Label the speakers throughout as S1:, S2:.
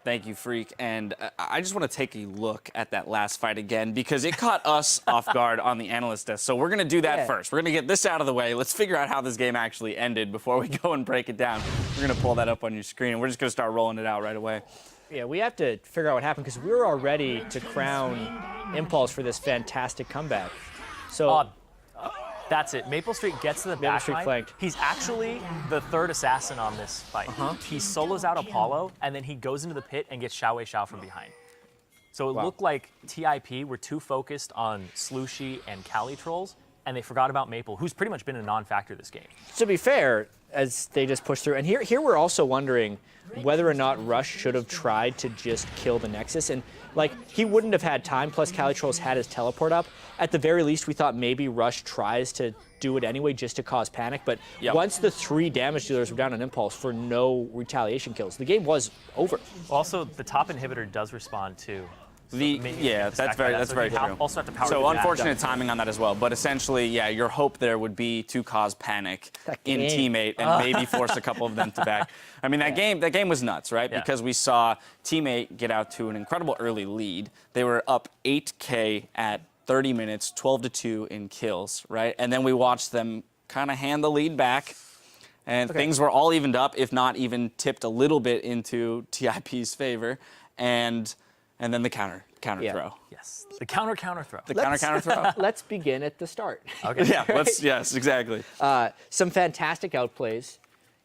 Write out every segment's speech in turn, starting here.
S1: Thank you, Freak. And I just want to take a look at that last fight again because it caught us off guard on the analyst desk. So we're going to do that first. We're going to get this out of the way. Let's figure out how this game actually ended before we go and break it down. We're going to pull that up on your screen, and we're just going to start rolling it out right away.
S2: Yeah, we have to figure out what happened because we were all ready to crown Impulse for this fantastic comeback. So
S3: that's it. Maple Street gets to the back line. He's actually the third assassin on this fight. He solos out Apollo, and then he goes into the pit and gets Xiao from behind. So it looked like TIP were too focused on Slushy and Cali Trolls, and they forgot about Maple, who's pretty much been a non-factor this game.
S2: To be fair, as they just pushed through, and here we're also wondering whether or not Rush should have tried to just kill the Nexus. And like, he wouldn't have had time, plus Cali Trolls had his teleport up. At the very least, we thought maybe Rush tries to do it anyway just to cause panic. But once the 3 damage dealers were down on Impulse for no retaliation kills, the game was over.
S3: Also, the top inhibitor does respond too.
S1: That's very true.
S3: Also have to power
S1: so unfortunate timing on that as well. But essentially, yeah, your hope there would be to cause panic in teammate and maybe force a couple of them to back. I mean, that game was nuts, right?
S3: Yeah.
S1: Because we saw teammate get out to an incredible early lead. They were up 8K at 30 minutes, 12-2 in kills, right? And then we watched them kind of hand the lead back. And things were all evened up, if not even tipped a little bit into TIP's favor. And then the counter throw.
S3: Yes, the counter throw.
S1: The counter throw.
S2: Let's begin at the start.
S3: Okay.
S1: Yeah, yes, exactly.
S2: Some fantastic outplays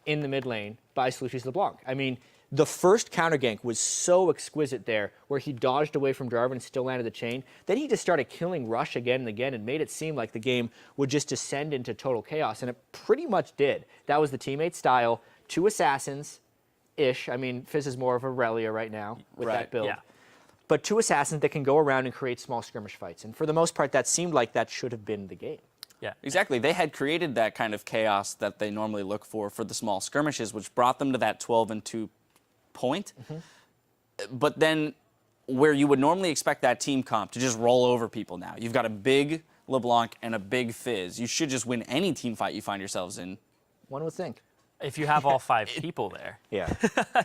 S2: in the mid lane by Slushy's LeBlanc. I mean, the first counter gank was so exquisite there, where he dodged away from Jarvan and still landed the chain. Then he just started killing Rush again and again and made it seem like the game would just descend into total chaos, and it pretty much did. That was the teammate style. 2 assassins-ish. I mean, Fizz is more of a Relia right now with that build.
S3: Yeah.
S2: But 2 assassins that can go around and create small skirmish fights. And for the most part, that seemed like that should have been the game.
S3: Yeah,
S1: exactly. They had created that kind of chaos that they normally look for the small skirmishes, which brought them to that 12-2 point. But then where you would normally expect that team comp to just roll over people now. You've got a big LeBlanc and a big Fizz. You should just win any team fight you find yourselves in.
S2: One would think.
S3: If you have all 5 people there.
S2: Yeah.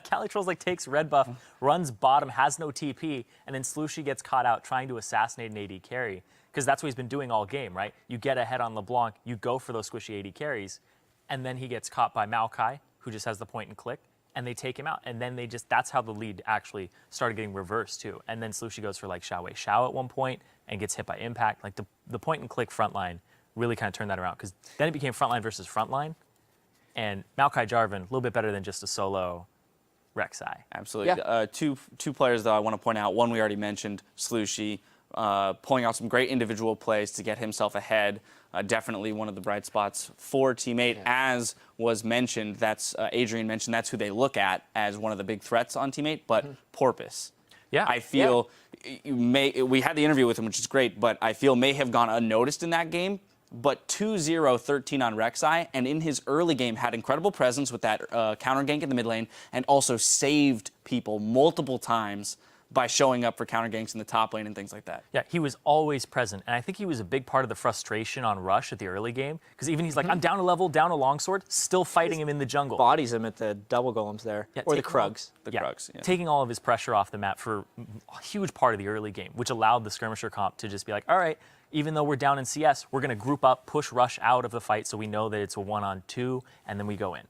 S3: Cali Trolls takes red buff, runs bottom, has no TP, and then Slushy gets caught out trying to assassinate an AD carry. Because that's what he's been doing all game, right? You get ahead on LeBlanc, you go for those squishy AD carries, and then he gets caught by Maokai, who just has the point and click, and they take him out. And then that's how the lead actually started getting reversed too. And then Slushy goes for like Xiao at one point and gets hit by impact. Like the point and click frontline really kind of turned that around, because then it became frontline versus frontline. And Maokai Jarvan, a little bit better than just a solo Rek'Sai.
S1: Absolutely. Yeah. Two players, though, I want to point out. One we already mentioned, Slushy, pulling out some great individual plays to get himself ahead. Definitely one of the bright spots for teammate. As was mentioned, that's Adrian mentioned, that's who they look at as one of the big threats on teammate, but Porpoise.
S3: Yeah.
S1: I feel we had the interview with him, which is great, but I feel may have gone unnoticed in that game. But 2-0-13 on Rek'Sai, and in his early game had incredible presence with that counter gank in the mid lane, and also saved people multiple times by showing up for counter ganks in the top lane and things like that.
S3: Yeah, he was always present, and I think he was a big part of the frustration on Rush at the early game, because even he's like, I'm down a level, down a longsword, still fighting him in the jungle.
S2: Bodies him at the double golems there, or the Krugs.
S1: Krugs, yeah.
S3: Taking all of his pressure off the map for a huge part of the early game, which allowed the skirmisher comp to just be like, all right, even though we're down in CS, we're going to group up, push Rush out of the fight so we know that it's a 1-on-2, and then we go in.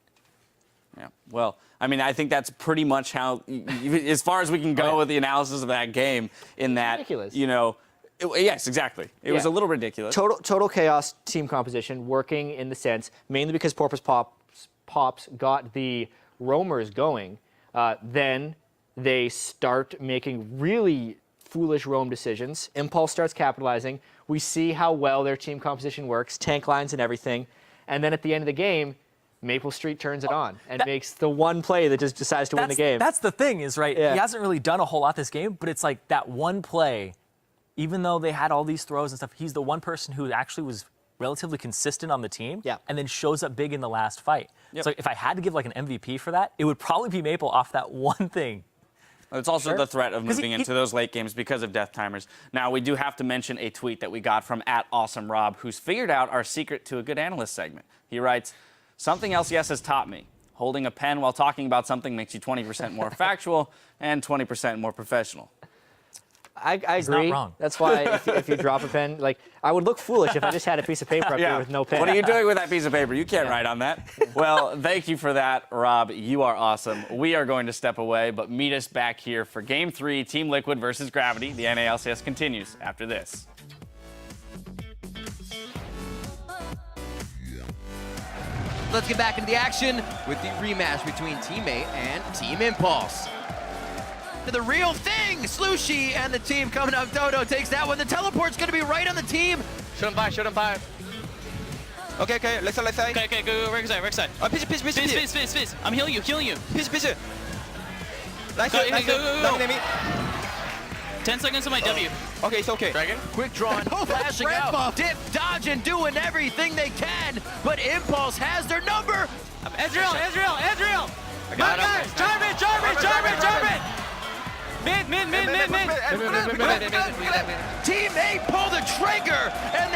S1: Yeah, well, I mean, I think that's pretty much how, as far as we can go with the analysis of that game, in that,
S2: ridiculous.
S1: You know, yes, exactly. It was a little ridiculous.
S2: Total chaos team composition, working in the sense, mainly because Porpoise Pops got the roamers going. Then they start making really foolish roam decisions. Impulse starts capitalizing. We see how well their team composition works, tank lines and everything. And then at the end of the game, Maple Street turns it on and makes the one play that just decides to win the game.
S3: That's the thing is, right, he hasn't really done a whole lot this game, but it's like that one play, even though they had all these throws and stuff, he's the one person who actually was relatively consistent on the team and then shows up big in the last fight. So if I had to give like an MVP for that, it would probably be Maple off that one thing.
S1: It's also the threat of moving into those late games because of death timers. Now, we do have to mention a tweet that we got from @AwesomeRob, who's figured out our secret to a good analyst segment. He writes, "Something LCS has taught me. holding a pen while talking about something makes you 20% more factual and 20% more professional.
S2: I agree.
S3: not wrong.
S2: That's why if you drop a pen, like, I would look foolish if I just had a piece of paper up there with no pen.
S1: What are you doing with that piece of paper? You can't write on that. Well, thank you for that, Rob. You are awesome. We are going to step away, but meet us back here for Game 3, Team Liquid versus Gravity. The NA LCS continues after this.
S4: Let's get back into the action with the rematch between Teammate and Team Impulse. To the real thing, Slushy and the team coming up. Dodo takes that one. The teleport's gonna be right on the team.
S5: Shoot him by. Okay, left side.
S6: Okay, go, right side. Piss. I'm healing you.
S5: Piss. Nice,
S6: Go.
S5: Long enemy.
S6: 10 seconds on my W.
S5: Okay, it's okay.
S6: Dragon?
S4: Quick draw and flashing out. Dip, dodging, doing everything they can, but Impulse has their number.
S6: Ezreal!
S5: I got him.
S6: Jarvan! Mid!
S4: Teammate pull the trigger as